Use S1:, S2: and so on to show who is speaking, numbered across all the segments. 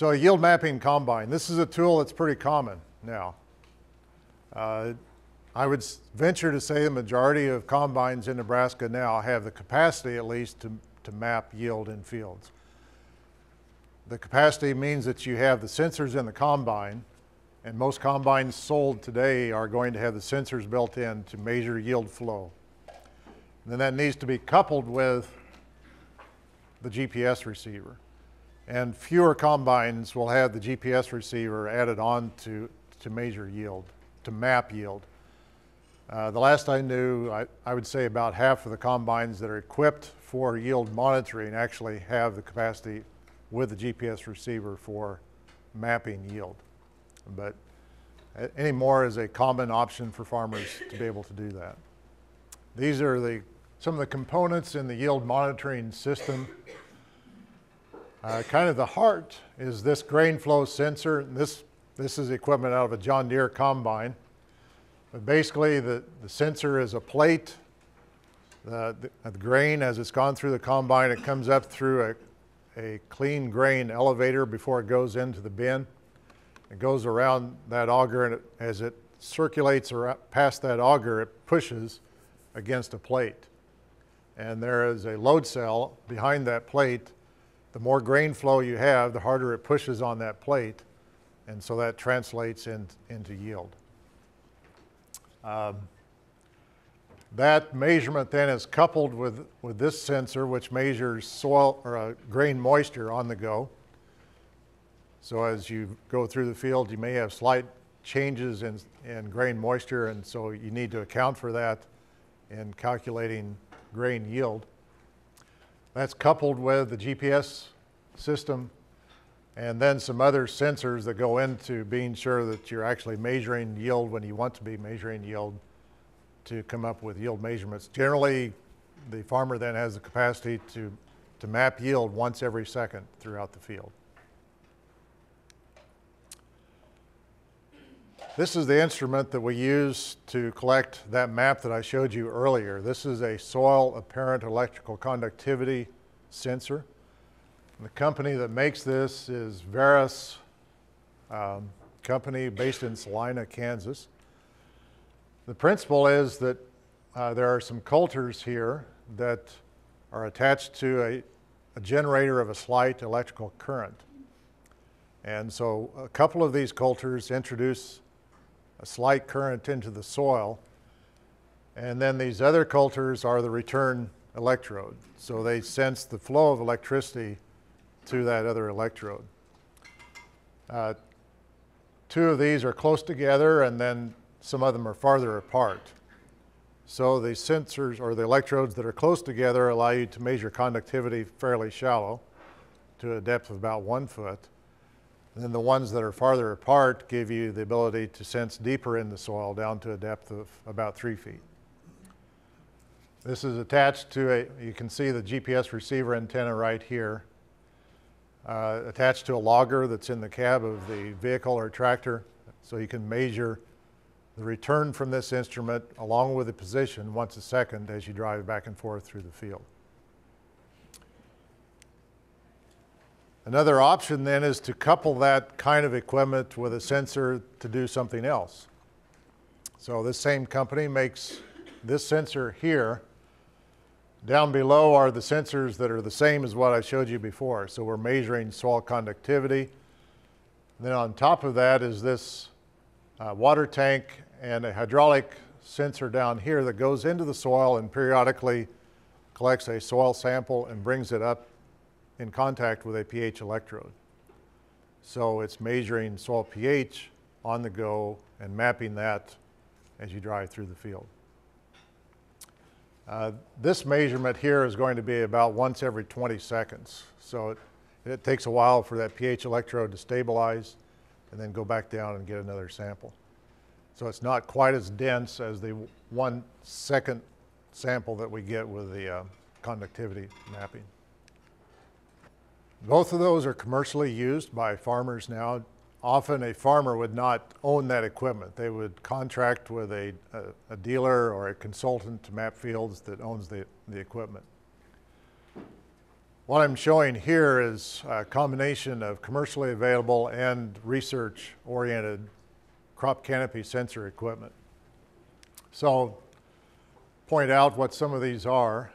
S1: So a yield mapping combine. This is a tool that's pretty common now. I would venture to say the majority of combines in Nebraska now have the capacity at least to map yield in fields. The capacity means that you have the sensors in the combine, and most combines sold today are going to have the sensors built in to measure yield flow. And then that needs to be coupled with the GPS receiver. And fewer combines will have the GPS receiver added on to measure yield, to map yield. The last I knew, I would say about half of the combines that are equipped for yield monitoring actually have the capacity with the GPS receiver for mapping yield. But anymore is a common option for farmers to be able to do that. These are some of the components in the yield monitoring system. Kind of the heart is this grain flow sensor. This is equipment out of a John Deere combine. But basically, the sensor is a plate. The grain, as it's gone through the combine, it comes up through a clean grain elevator before it goes into the bin. It goes around that auger, and as it circulates past that auger, it pushes against a plate. And there is a load cell behind that plate. The more grain flow you have, the harder it pushes on that plate, and so that translates into yield. That measurement then is coupled with this sensor, which measures soil or grain moisture on the go. So as you go through the field, you may have slight changes in grain moisture, and so you need to account for that in calculating grain yield. That's coupled with the GPS system and then some other sensors that go into being sure that you're actually measuring yield when you want to be measuring yield to come up with yield measurements. Generally, the farmer then has the capacity to map yield once every second throughout the field. This is the instrument that we use to collect that map that I showed you earlier. This is a soil apparent electrical conductivity sensor. And the company that makes this is Verus, company based in Salina, Kansas. The principle is that there are some coulters here that are attached to a generator of a slight electrical current. And so a couple of these coulters introduce a slight current into the soil, and then these other coulters are the return electrode. So they sense the flow of electricity to that other electrode. Two of these are close together, and then some of them are farther apart. So the sensors or the electrodes that are close together allow you to measure conductivity fairly shallow to a depth of about 1 foot. And then the ones that are farther apart give you the ability to sense deeper in the soil down to a depth of about 3 feet. This is attached to you can see the GPS receiver antenna right here, attached to a logger that's in the cab of the vehicle or tractor, so you can measure the return from this instrument along with the position once a second as you drive back and forth through the field. Another option then is to couple that kind of equipment with a sensor to do something else. So this same company makes this sensor here. Down below are the sensors that are the same as what I showed you before. So we're measuring soil conductivity. Then on top of that is this water tank and a hydraulic sensor down here that goes into the soil and periodically collects a soil sample and brings it up in contact with a pH electrode. So it's measuring soil pH on the go and mapping that as you drive through the field. This measurement here is going to be about once every 20 seconds. So it takes a while for that pH electrode to stabilize and then go back down and get another sample. So it's not quite as dense as the 1 second sample that we get with the conductivity mapping. Both of those are commercially used by farmers now. Often a farmer would not own that equipment. They would contract with a dealer or a consultant to map fields that owns the equipment. What I'm showing here is a combination of commercially available and research-oriented crop canopy sensor equipment. So, point out what some of these are.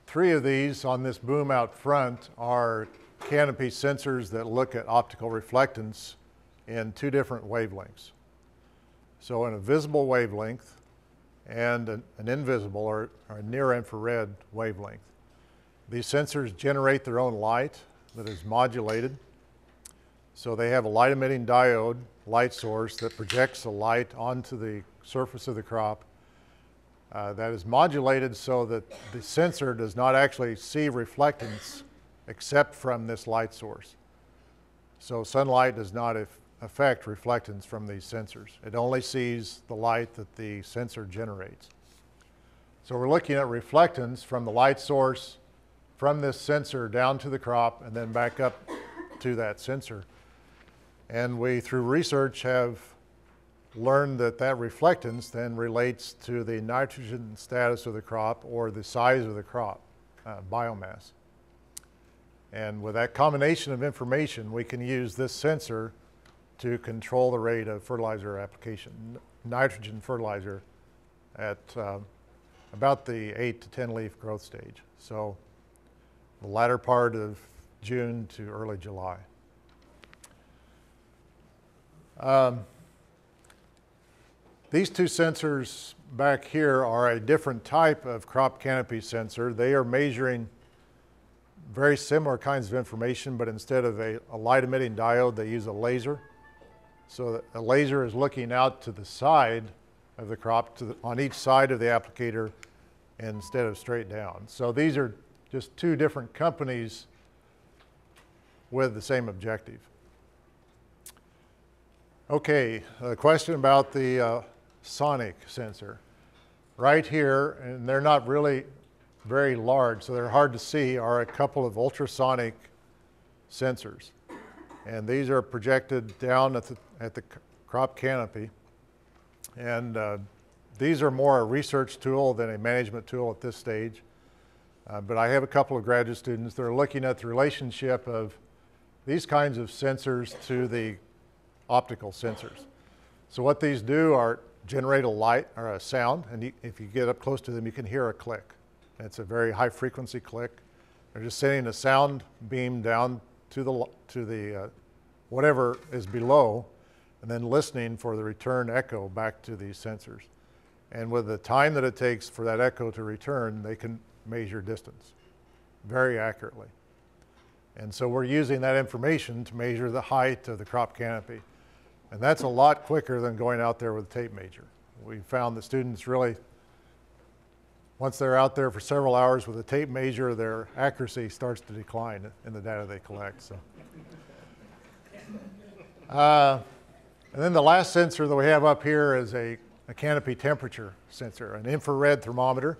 S1: 3 of these on this boom out front are canopy sensors that look at optical reflectance in 2 different wavelengths. So in a visible wavelength and an invisible or near infrared wavelength. These sensors generate their own light that is modulated. So they have a light emitting diode light source that projects the light onto the surface of the crop. That is modulated so that the sensor does not actually see reflectance except from this light source. So sunlight does not affect reflectance from these sensors. It only sees the light that the sensor generates. So we're looking at reflectance from the light source from this sensor down to the crop and then back up to that sensor. And we, through research, have learned that that reflectance then relates to the nitrogen status of the crop or the size of the crop, biomass. And with that combination of information, we can use this sensor to control the rate of fertilizer application, nitrogen fertilizer at about the 8 to 10 leaf growth stage. So the latter part of June to early July. These 2 sensors back here are a different type of crop canopy sensor. They are measuring very similar kinds of information, but instead of a light emitting diode, they use a laser. So a laser is looking out to the side of the crop, on each side of the applicator instead of straight down. So these are just 2 different companies with the same objective. Okay, a question about the sonic sensor. Right here, and they're not really very large, so they're hard to see, are a couple of ultrasonic sensors. And these are projected down at the crop canopy. And these are more a research tool than a management tool at this stage. But I have a couple of graduate students that are looking at the relationship of these kinds of sensors to the optical sensors. So what these do are generate a light or a sound, and if you get up close to them, you can hear a click. And it's a very high frequency click. They're just sending a sound beam down to the whatever is below, and then listening for the return echo back to these sensors. And with the time that it takes for that echo to return, they can measure distance very accurately. And so we're using that information to measure the height of the crop canopy. And that's a lot quicker than going out there with a tape measure. We found that students really, once they're out there for several hours with a tape measure, their accuracy starts to decline in the data they collect. So. And then the last sensor that we have up here is a canopy temperature sensor, an infrared thermometer.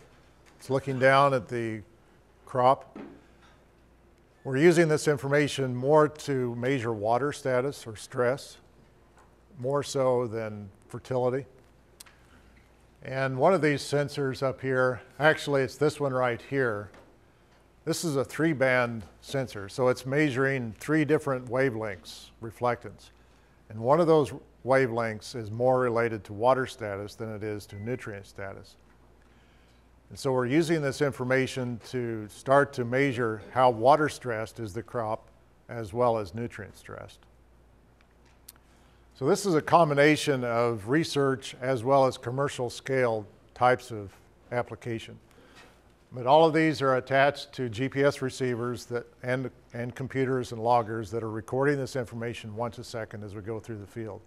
S1: It's looking down at the crop. We're using this information more to measure water status or stress, more so than fertility. And one of these sensors up here, actually it's this one right here. This is a 3-band sensor, so it's measuring 3 different wavelengths, reflectance. And one of those wavelengths is more related to water status than it is to nutrient status. And so we're using this information to start to measure how water stressed is the crop as well as nutrient stressed. So this is a combination of research as well as commercial scale types of application. But all of these are attached to GPS receivers and computers and loggers that are recording this information once a second as we go through the field.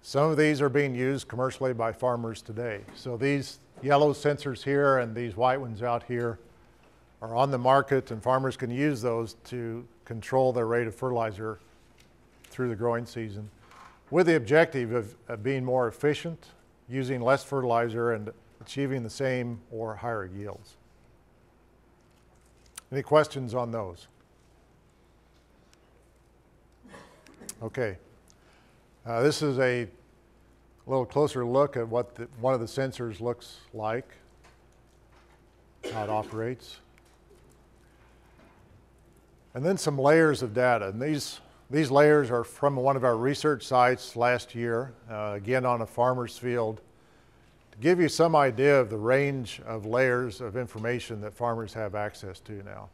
S1: Some of these are being used commercially by farmers today. So these yellow sensors here and these white ones out here are on the market, and farmers can use those to control their rate of fertilizer through the growing season with the objective of being more efficient, using less fertilizer and achieving the same or higher yields. Any questions on those? Okay. This is a little closer look at what one of the sensors looks like. how it operates. And then some layers of data. And these layers are from one of our research sites last year, again on a farmer's field, to give you some idea of the range of layers of information that farmers have access to now.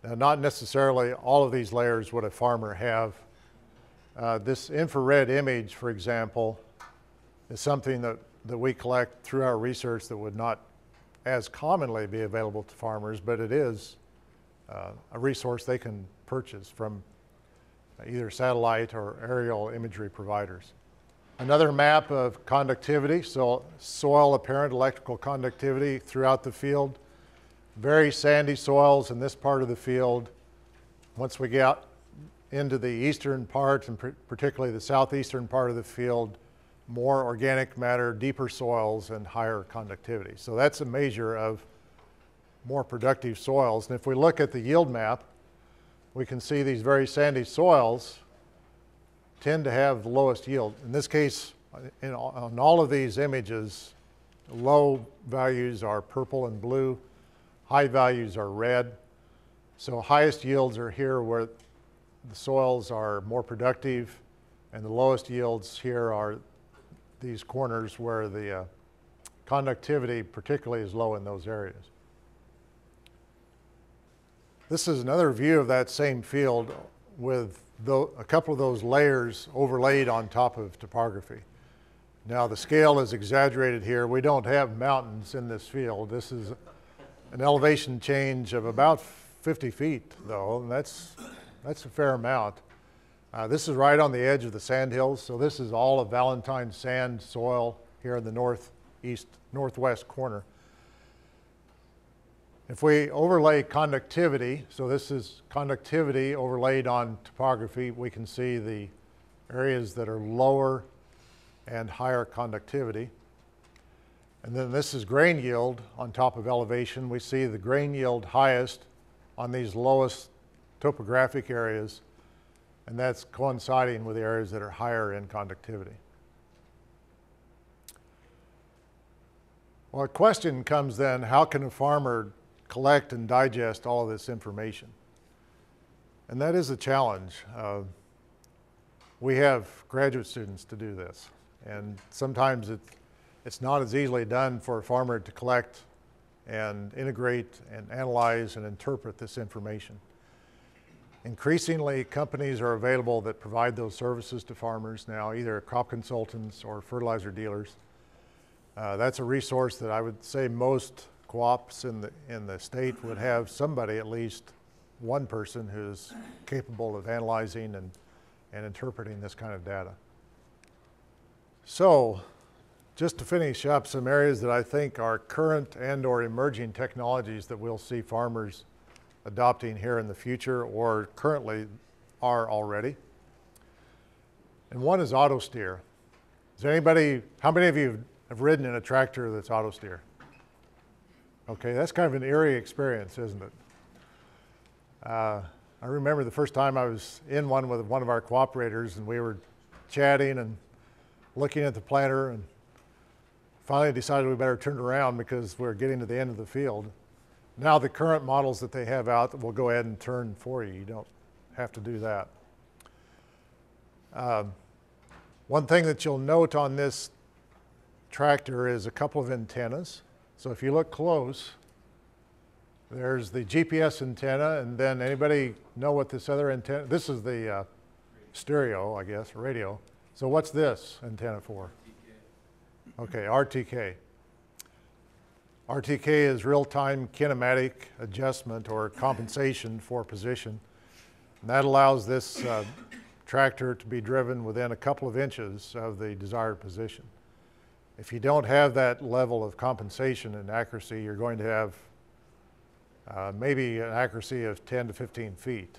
S1: Now, not necessarily all of these layers would a farmer have. This infrared image, for example, is something that we collect through our research that would not as commonly be available to farmers, but it is a resource they can purchase from either satellite or aerial imagery providers. Another map of conductivity, so soil apparent electrical conductivity throughout the field. Very sandy soils in this part of the field. Once we get into the eastern part, and particularly the southeastern part of the field, more organic matter, deeper soils, and higher conductivity. So that's a measure of more productive soils. And if we look at the yield map, we can see these very sandy soils tend to have the lowest yield. In this case, on all of these images, low values are purple and blue, high values are red. So highest yields are here where the soils are more productive, and the lowest yields here are these corners where the conductivity particularly is low in those areas. This is another view of that same field with a couple of those layers overlaid on top of topography. Now the scale is exaggerated here. We don't have mountains in this field. This is an elevation change of about 50 feet though, and that's a fair amount. This is right on the edge of the sand hills, so this is all of Valentine sand soil here in the northwest corner. If we overlay conductivity, so this is conductivity overlaid on topography, we can see the areas that are lower and higher conductivity. And then this is grain yield on top of elevation. We see the grain yield highest on these lowest topographic areas, and that's coinciding with the areas that are higher in conductivity. Well, a question comes then, how can a farmer collect and digest all of this information? And that is a challenge. We have graduate students to do this, and sometimes it's not as easily done for a farmer to collect and integrate and analyze and interpret this information. Increasingly, companies are available that provide those services to farmers now, either crop consultants or fertilizer dealers. That's a resource that I would say most co-ops in the state would have somebody, at least one person, who's capable of analyzing and interpreting this kind of data. So, just to finish up, some areas that I think are current and or emerging technologies that we'll see farmers adopting here in the future or currently are already. And one is auto steer. Is there anybody, how many of you have ridden in a tractor that's auto steer? Okay, that's kind of an eerie experience, isn't it? I remember the first time I was in one with one of our cooperators, and we were chatting and looking at the planter, and finally decided we better turn around because we're getting to the end of the field. Now the current models that they have out will go ahead and turn for you. You don't have to do that. One thing that you'll note on this tractor is a couple of antennas. So if you look close, there's the GPS antenna, and then anybody know what this other antenna, this is the stereo, I guess, radio. So what's this antenna for? Okay, RTK. RTK is real-time kinematic adjustment or compensation for position. And that allows this tractor to be driven within a couple of inches of the desired position. If you don't have that level of compensation and accuracy, you're going to have maybe an accuracy of 10 to 15 feet.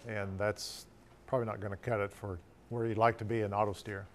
S1: And that's probably not going to cut it for where you'd like to be in auto steer.